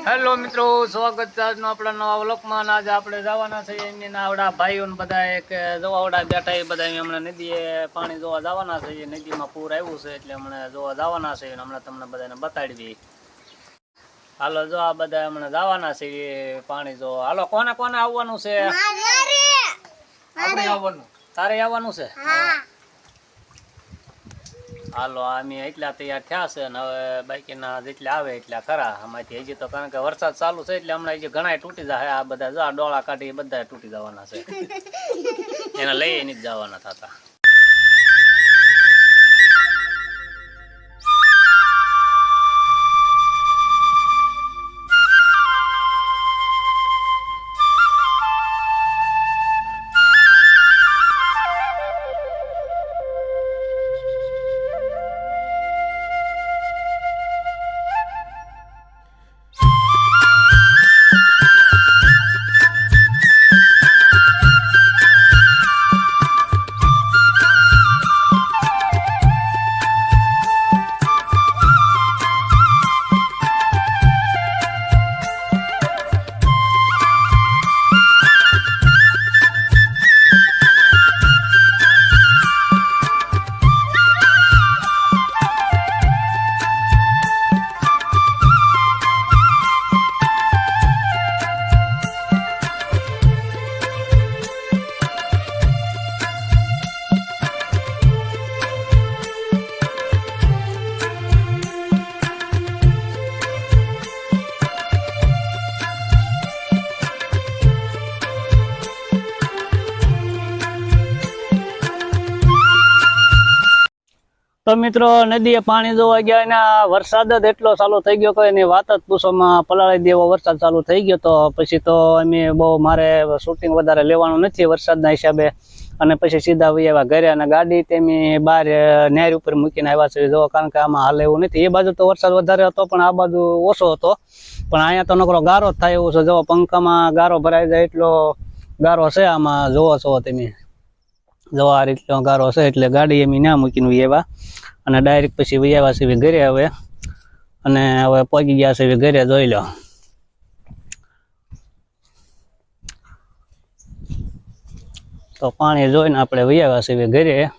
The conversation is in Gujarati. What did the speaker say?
હેલો મિત્રો, સ્વાગત છે આજનો આપણા નવા વ્લોગમાં. આજે આપણે જવાના છે એમની આવડા ભાઈઓ ને બધા એક જોવા આવડા બેઠા એ બધા હમણાં નદીએ પાણી જોવા જવાના છે. નદીમાં પૂર આવ્યું છે એટલે હમણાં જોવા જવાના છે. હમણાં તમને બધાને બતાડી. હાલો, જો આ બધા હમણાં જવાના છે પાણી જોવા. હાલો, કોને કોને આવવાનું છે? તારે આવવાનું છે? હાલો, અમે એટલા તૈયાર થયા છે અને હવે બાકીના જેટલા આવે એટલા ખરા આમાંથી. હજી તો કારણ કે વરસાદ ચાલુ છે એટલે હમણાં હજી ઘણા તૂટી જાય. આ બધા જો ડોળા કાઢી બધા તૂટી જવાના છે. એને લઈ નથી જવાના થતા. તો મિત્રો, નદીએ પાણી જોવા ગયા અને વરસાદ જ એટલો ચાલુ થઈ ગયો કે એની વાત જ પૂછોમાં. પલાળી દેવો વરસાદ ચાલુ થઈ ગયો. તો પછી તો અમે મારે શૂટિંગ વધારે લેવાનું નથી વરસાદના હિસાબે. અને પછી સીધા વહી આવ્યા ઘરે અને ગાડી તેમી બહાર નેર ઉપર મૂકીને આવ્યા છે. જો કારણ કે આમાં હાલ એવું નથી. એ બાજુ તો વરસાદ વધારે હતો પણ આ બાજુ ઓછો હતો. પણ અહીંયા તો નકરો ગારો જ થાય એવું છે. જો પંખામાં ગારો ભરાઈ જાય એટલો ગારો છે આમાં. જોવો છો તમે, જો આ રીતનો ગારો છે એટલે ગાડી એમ ના મૂકીને આવ્યા અને ડાયરેક્ટ પછી આવ્યા છે ઘરે હવે. અને હવે પહોંચી ગયા છે ઘરે. જોઈ લો, તો પાણી જોઈને આપણે આવ્યા છે ઘરે.